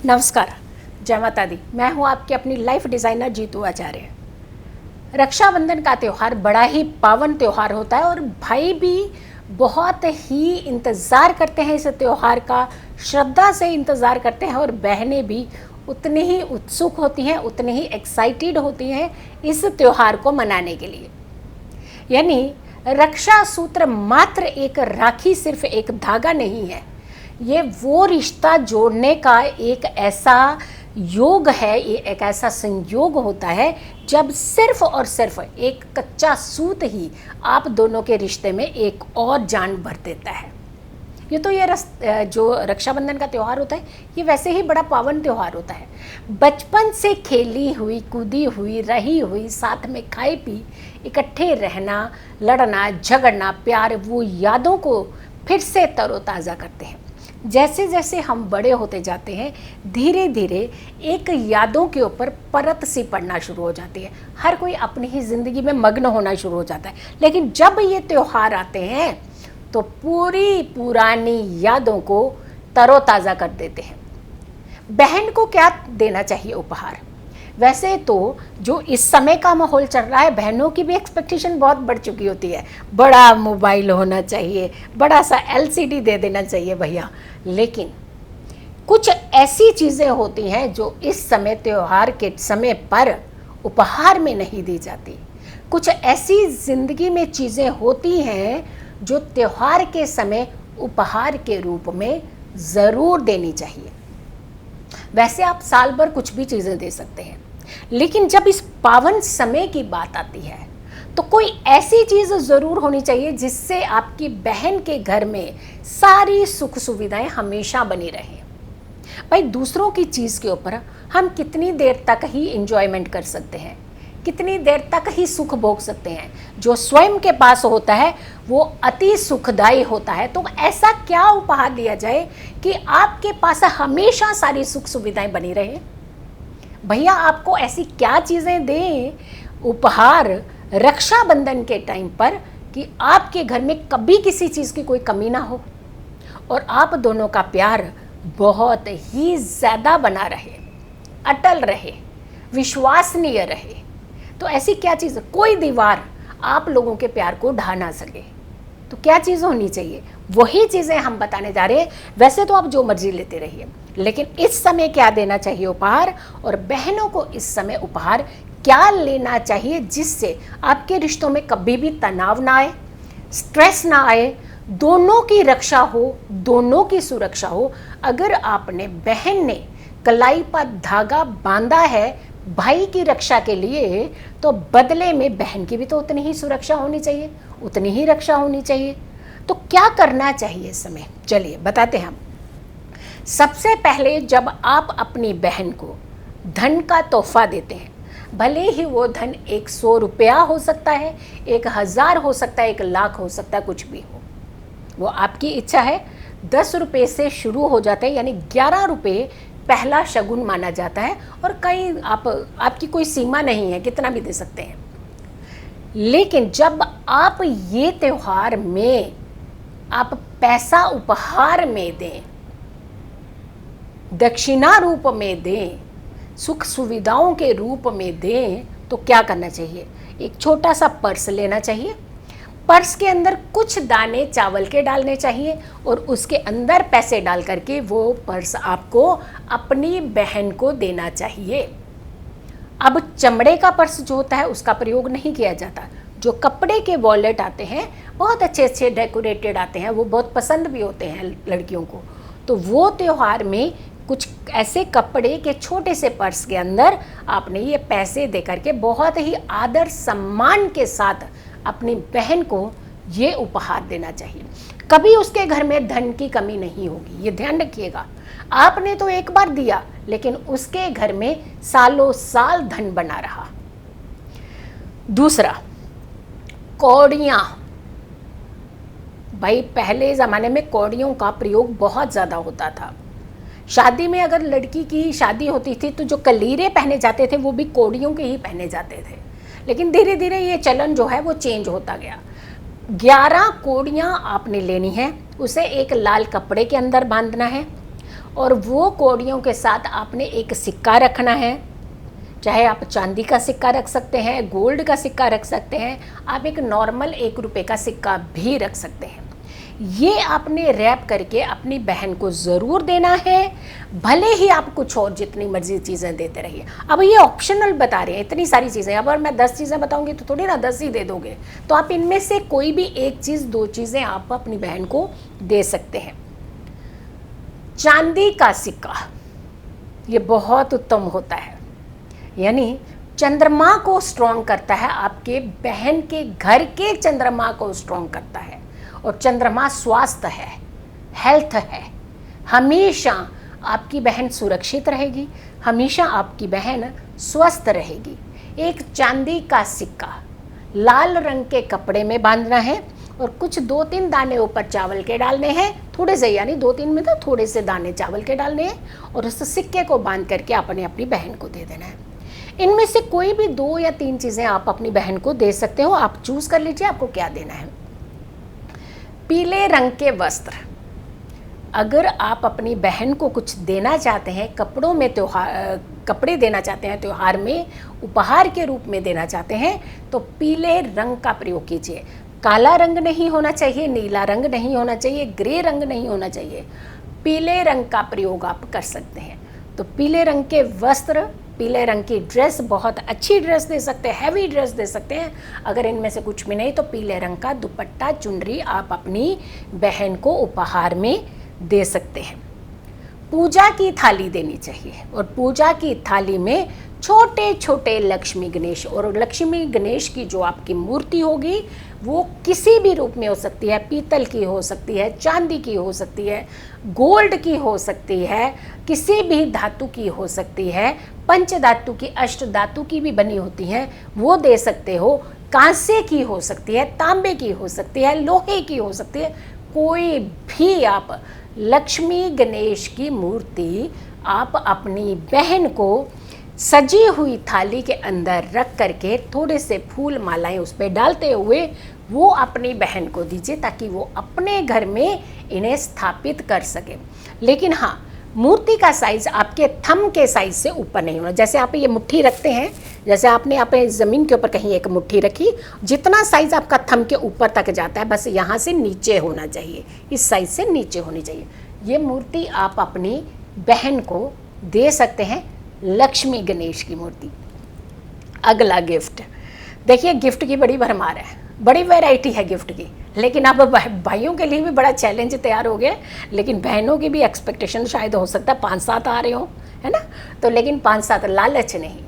नमस्कार, जय माता दी। मैं हूँ आपकी अपनी लाइफ डिज़ाइनर जीतू आचार्य। रक्षाबंधन का त्यौहार बड़ा ही पावन त्यौहार होता है और भाई भी बहुत ही इंतज़ार करते हैं इस त्यौहार का, श्रद्धा से इंतज़ार करते हैं और बहनें भी उतनी ही उत्सुक होती हैं, उतनी ही एक्साइटेड होती हैं इस त्यौहार को मनाने के लिए। यानी रक्षा सूत्र मात्र एक राखी, सिर्फ एक धागा नहीं है, ये वो रिश्ता जोड़ने का एक ऐसा योग है, ये एक ऐसा संयोग होता है जब सिर्फ और सिर्फ एक कच्चा सूत ही आप दोनों के रिश्ते में एक और जान भर देता है। ये तो जो रक्षाबंधन का त्यौहार होता है ये वैसे ही बड़ा पावन त्यौहार होता है। बचपन से खेली हुई, कूदी हुई, रही हुई, साथ में खाई पी, इकट्ठे रहना, लड़ना, झगड़ना, प्यार, वो यादों को फिर से तरोताज़ा करते हैं। जैसे जैसे हम बड़े होते जाते हैं धीरे धीरे एक यादों के ऊपर परत सी पड़ना शुरू हो जाती है। हर कोई अपनी ही ज़िंदगी में मग्न होना शुरू हो जाता है, लेकिन जब ये त्यौहार आते हैं तो पूरी पुरानी यादों को तरोताज़ा कर देते हैं। बहन को क्या देना चाहिए उपहार? वैसे तो जो इस समय का माहौल चल रहा है, बहनों की भी एक्सपेक्टेशन बहुत बढ़ चुकी होती है। बड़ा मोबाइल होना चाहिए, बड़ा सा LCD दे देना चाहिए भैया। लेकिन कुछ ऐसी चीज़ें होती हैं जो इस समय त्यौहार के समय पर उपहार में नहीं दी जाती। कुछ ऐसी ज़िंदगी में चीज़ें होती हैं जो त्यौहार के समय उपहार के रूप में ज़रूर देनी चाहिए। वैसे आप साल भर कुछ भी चीज़ें दे सकते हैं, लेकिन जब इस पावन समय की बात आती है तो कोई ऐसी चीज़ ज़रूर होनी चाहिए जिससे आपकी बहन के घर में सारी सुख सुविधाएं हमेशा बनी रहें। भाई, दूसरों की चीज़ के ऊपर हम कितनी देर तक ही इंजॉयमेंट कर सकते हैं, कितनी देर तक ही सुख भोग सकते हैं? जो स्वयं के पास होता है वो अति सुखदायी होता है। तो ऐसा क्या उपहार दिया जाए कि आपके पास हमेशा सारी सुख सुविधाएं बनी रहे? भैया, आपको ऐसी क्या चीज़ें दें उपहार रक्षाबंधन के टाइम पर कि आपके घर में कभी किसी चीज़ की कोई कमी ना हो और आप दोनों का प्यार बहुत ही ज़्यादा बना रहे, अटल रहे, विश्वसनीय रहे? तो ऐसी क्या चीज़, कोई दीवार आप लोगों के प्यार को ढा ना सके, तो क्या चीज़ होनी चाहिए? वही चीज़ें हम बताने जा रहे हैं। वैसे तो आप जो मर्जी लेते रहिए, लेकिन इस समय क्या देना चाहिए उपहार, और बहनों को इस समय उपहार क्या लेना चाहिए जिससे आपके रिश्तों में कभी भी तनाव ना आए, स्ट्रेस ना आए, दोनों की रक्षा हो, दोनों की सुरक्षा हो। अगर आपने, बहन ने कलाई पर धागा बांधा है भाई की रक्षा के लिए, तो बदले में बहन की भी तो उतनी ही सुरक्षा होनी चाहिए, उतनी ही रक्षा होनी चाहिए। तो क्या करना चाहिए इस समय? चलिए बताते हैं हम। सबसे पहले जब आप अपनी बहन को धन का तोहफा देते हैं, भले ही वो धन 100 रुपया हो सकता है, 1000 हो सकता है, 1,00,000 हो सकता है, कुछ भी हो, वो आपकी इच्छा है। 10 रुपये से शुरू हो जाता है, यानी 11 रुपये पहला शगुन माना जाता है, और कहीं आपकी कोई सीमा नहीं है, कितना भी दे सकते हैं। लेकिन जब आप ये त्यौहार में आप पैसा उपहार में दें, दक्षिणा रूप में दें, सुख सुविधाओं के रूप में दें, तो क्या करना चाहिए? एक छोटा सा पर्स लेना चाहिए। पर्स के अंदर कुछ दाने चावल के डालने चाहिए और उसके अंदर पैसे डाल करके वो पर्स आपको अपनी बहन को देना चाहिए। अब चमड़े का पर्स जो होता है उसका प्रयोग नहीं किया जाता। जो कपड़े के वॉलेट आते हैं, बहुत अच्छे अच्छे डेकोरेटेड आते हैं, वो बहुत पसंद भी होते हैं लड़कियों को। तो वो त्यौहार में कुछ ऐसे कपड़े के छोटे से पर्स के अंदर आपने ये पैसे दे करके बहुत ही आदर सम्मान के साथ अपनी बहन को ये उपहार देना चाहिए। कभी उसके घर में धन की कमी नहीं होगी, ये ध्यान रखिएगा। आपने तो एक बार दिया, लेकिन उसके घर में सालों साल धन बना रहा। दूसरा, कौड़ियाँ। भाई, पहले ज़माने में कौड़ियों का प्रयोग बहुत ज़्यादा होता था। शादी में अगर लड़की की शादी होती थी तो जो कलीरे पहने जाते थे वो भी कौड़ियों के ही पहने जाते थे। लेकिन धीरे धीरे ये चलन जो है वो चेंज होता गया। 11 कौड़ियाँ आपने लेनी है, उसे एक लाल कपड़े के अंदर बांधना है और वो कौड़ियों के साथ आपने एक सिक्का रखना है। चाहे आप चांदी का सिक्का रख सकते हैं, गोल्ड का सिक्का रख सकते हैं, आप एक नॉर्मल 1 रुपये का सिक्का भी रख सकते हैं। ये आपने रैप करके अपनी बहन को ज़रूर देना है, भले ही आप कुछ और जितनी मर्जी चीज़ें देते रहिए। अब ये ऑप्शनल बता रहे हैं, इतनी सारी चीज़ें। अब अगर मैं 10 चीज़ें बताऊंगी तो थोड़ी ना 10 ही दे दोगे, तो आप इनमें से कोई भी एक चीज़, 2 चीज़ें आप अपनी बहन को दे सकते हैं। चांदी का सिक्का ये बहुत उत्तम होता है, यानी चंद्रमा को स्ट्रॉन्ग करता है, आपके बहन के घर के चंद्रमा को स्ट्रॉन्ग करता है। और चंद्रमा स्वास्थ्य है, हेल्थ है। हमेशा आपकी बहन सुरक्षित रहेगी, हमेशा आपकी बहन स्वस्थ रहेगी। एक चांदी का सिक्का लाल रंग के कपड़े में बांधना है और कुछ 2-3 दाने ऊपर चावल के डालने हैं, थोड़े से, यानी 2-3 में तो थोड़े से दाने चावल के डालने हैं, और उस सिक्के को बांध करके आपने अपनी बहन को दे देना है। इनमें से कोई भी 2 या 3 चीज़ें आप अपनी बहन को दे सकते हो, आप चूज़ कर लीजिए आपको क्या देना है। पीले रंग के वस्त्र, अगर आप अपनी बहन को कुछ देना चाहते हैं, कपड़ों में कपड़े देना चाहते हैं, त्यौहार में उपहार के रूप में देना चाहते हैं, तो पीले रंग का प्रयोग कीजिए। काला रंग नहीं होना चाहिए, नीला रंग नहीं होना चाहिए, ग्रे रंग नहीं होना चाहिए, पीले रंग का प्रयोग आप कर सकते हैं। तो पीले रंग के वस्त्र, पीले रंग की ड्रेस, बहुत अच्छी ड्रेस दे सकते हैं, हैवी ड्रेस दे सकते हैं। अगर इनमें से कुछ भी नहीं तो पीले रंग का दुपट्टा, चुनरी आप अपनी बहन को उपहार में दे सकते हैं। पूजा की थाली देनी चाहिए, और पूजा की थाली में छोटे छोटे लक्ष्मी गणेश, और लक्ष्मी गणेश की जो आपकी मूर्ति होगी वो किसी भी रूप में हो सकती है, पीतल की हो सकती है, चांदी की हो सकती है, गोल्ड की हो सकती है, किसी भी धातु की हो सकती है, पंच धातु की, अष्ट धातु की भी बनी होती हैं, वो दे सकते हो। कांसे की हो सकती है, तांबे की हो सकती है, लोहे की हो सकती है, कोई भी आप लक्ष्मी गणेश की मूर्ति आप अपनी बहन को सजी हुई थाली के अंदर रख करके थोड़े से फूल मालाएं उस पर डालते हुए वो अपनी बहन को दीजिए, ताकि वो अपने घर में इन्हें स्थापित कर सके। लेकिन हाँ, मूर्ति का साइज़ आपके थंब के साइज़ से ऊपर नहीं होना। जैसे आप ये मुट्ठी रखते हैं, जैसे आपने अपने ज़मीन के ऊपर कहीं एक मुट्ठी रखी, जितना साइज़ आपका थंब के ऊपर तक जाता है बस यहाँ से नीचे होना चाहिए, इस साइज़ से नीचे होनी चाहिए। ये मूर्ति आप अपनी बहन को दे सकते हैं, लक्ष्मी गणेश की मूर्ति। अगला गिफ्ट, देखिए गिफ्ट की बड़ी भरमार है, बड़ी वैरायटी है गिफ्ट की, लेकिन अब भाइयों के लिए भी बड़ा चैलेंज तैयार हो गया, लेकिन बहनों की भी एक्सपेक्टेशन शायद हो सकता है 5-7 आ रहे हो, है ना। तो लेकिन 5-7, लालच नहीं,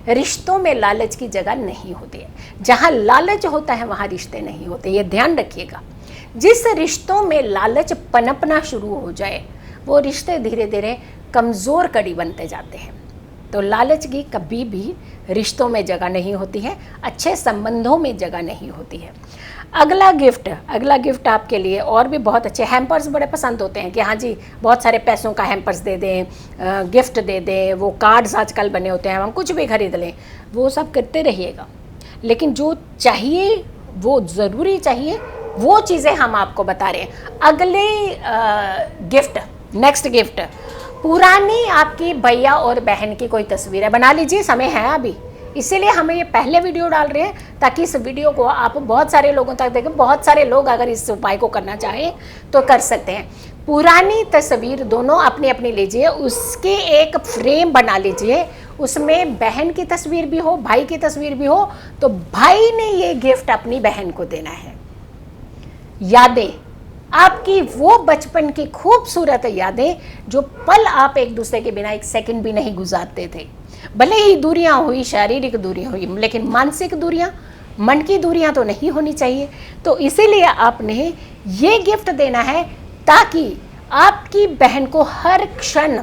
रिश्तों में लालच की जगह नहीं होती है। जहाँ लालच होता है वहाँ रिश्ते नहीं होते, ये ध्यान रखिएगा। जिस रिश्तों में लालच पनपना शुरू हो जाए वो रिश्ते धीरे धीरे कमज़ोर कड़ी बनते जाते हैं। तो लालच की कभी भी रिश्तों में जगह नहीं होती है, अच्छे संबंधों में जगह नहीं होती है। अगला गिफ्ट आपके लिए और भी बहुत अच्छे हैम्पर्स बड़े पसंद होते हैं कि हाँ जी बहुत सारे पैसों का हैम्पर्स दे दें, गिफ्ट दे दें, वो कार्ड्स आजकल बने होते हैं, हम कुछ भी खरीद लें, वो सब करते रहिएगा। लेकिन जो चाहिए वो ज़रूरी चाहिए, वो चीज़ें हम आपको बता रहे हैं। अगले नेक्स्ट गिफ्ट, पुरानी आपकी भैया और बहन की कोई तस्वीरें बना लीजिए, समय है अभी, इसीलिए हमें ये पहले वीडियो डाल रहे हैं ताकि इस वीडियो को आप बहुत सारे लोगों तक देखें। बहुत सारे लोग अगर इस उपाय को करना चाहें तो कर सकते हैं। पुरानी तस्वीर दोनों अपनी अपनी लीजिए, उसके एक फ्रेम बना लीजिए, उसमें बहन की तस्वीर भी हो, भाई की तस्वीर भी हो, तो भाई ने ये गिफ्ट अपनी बहन को देना है। यादें, आपकी वो बचपन की खूबसूरत यादें जो पल आप एक दूसरे के बिना एक सेकंड भी नहीं गुजारते थे। भले ही दूरियां हुई, शारीरिक दूरियां हुई, लेकिन मानसिक दूरियां, मन की दूरियां तो नहीं होनी चाहिए। तो इसीलिए आपने ये गिफ्ट देना है ताकि आपकी बहन को हर क्षण,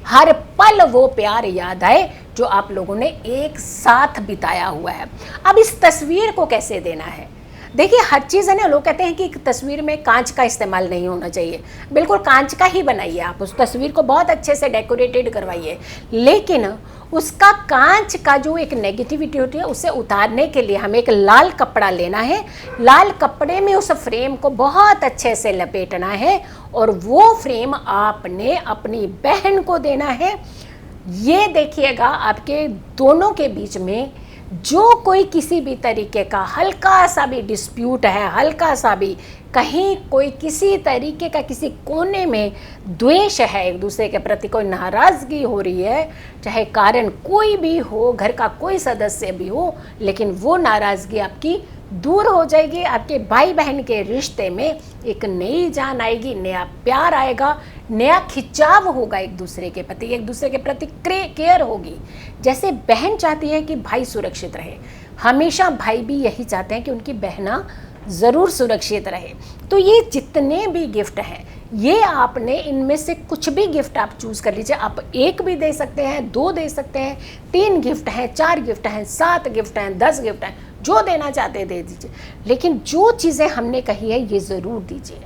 हर पल वो प्यार याद आए जो आप लोगों ने एक साथ बिताया हुआ है। अब इस तस्वीर को कैसे देना है? देखिए हर चीज़ है ना, लोग कहते हैं कि तस्वीर में कांच का इस्तेमाल नहीं होना चाहिए, बिल्कुल कांच का ही बनाइए आप, उस तस्वीर को बहुत अच्छे से डेकोरेटेड करवाइए, लेकिन उसका कांच का जो एक नेगेटिविटी होती है उसे उतारने के लिए हमें एक लाल कपड़ा लेना है, लाल कपड़े में उस फ्रेम को बहुत अच्छे से लपेटना है और वो फ्रेम आपने अपनी बहन को देना है। ये देखिएगा आपके दोनों के बीच में जो कोई किसी भी तरीके का हल्का सा भी डिस्प्यूट है, हल्का सा भी कहीं कोई किसी तरीके का किसी कोने में द्वेष है, एक दूसरे के प्रति कोई नाराज़गी हो रही है, चाहे कारण कोई भी हो, घर का कोई सदस्य भी हो, लेकिन वो नाराज़गी आपकी दूर हो जाएगी। आपके भाई बहन के रिश्ते में एक नई जान आएगी, नया प्यार आएगा, नया खिंचाव होगा एक दूसरे के प्रति, एक दूसरे के प्रति केयर होगी। जैसे बहन चाहती है कि भाई सुरक्षित रहे, हमेशा भाई भी यही चाहते हैं कि उनकी बहना ज़रूर सुरक्षित रहे। तो ये जितने भी गिफ्ट हैं, ये आपने इनमें से कुछ भी गिफ्ट आप चूज़ कर लीजिए। आप एक भी दे सकते हैं, 2 दे सकते हैं, 3 गिफ्ट हैं, 4 गिफ्ट हैं, 7 गिफ्ट हैं, 10 गिफ्ट हैं, जो देना चाहते हैं दे दीजिए, लेकिन जो चीज़ें हमने कही है ये ज़रूर दीजिए।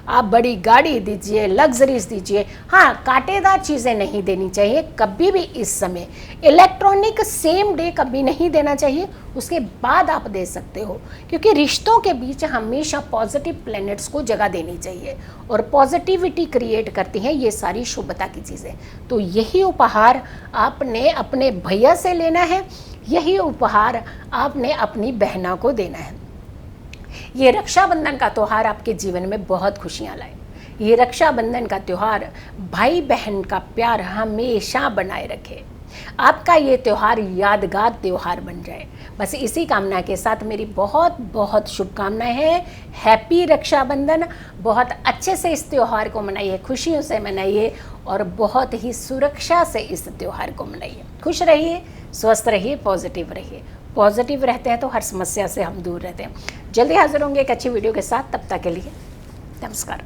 आप बड़ी गाड़ी दीजिए, लग्जरीज दीजिए, हाँ कांटेदार चीज़ें नहीं देनी चाहिए कभी भी इस समय। इलेक्ट्रॉनिक सेम डे कभी नहीं देना चाहिए, उसके बाद आप दे सकते हो, क्योंकि रिश्तों के बीच हमेशा पॉजिटिव प्लैनेट्स को जगह देनी चाहिए और पॉजिटिविटी क्रिएट करती हैं ये सारी शुभता की चीज़ें। तो यही उपहार आपने अपने भैया से लेना है, यही उपहार आपने अपनी बहना को देना है। ये रक्षाबंधन का त्यौहार आपके जीवन में बहुत खुशियाँ लाए। ये रक्षाबंधन का त्यौहार भाई बहन का प्यार हमेशा बनाए रखे। आपका ये त्यौहार यादगार त्यौहार बन जाए, बस इसी कामना के साथ मेरी बहुत बहुत शुभकामनाएं हैं। हैप्पी रक्षाबंधन। बहुत अच्छे से इस त्यौहार को मनाइए, खुशियों से मनाइए और बहुत ही सुरक्षा से इस त्यौहार को मनाइए। खुश रहिए, स्वस्थ रहिए, पॉजिटिव रहिए। पॉजिटिव रहते हैं तो हर समस्या से हम दूर रहते हैं। जल्दी हाजिर होंगे एक अच्छी वीडियो के साथ, तब तक के लिए नमस्कार।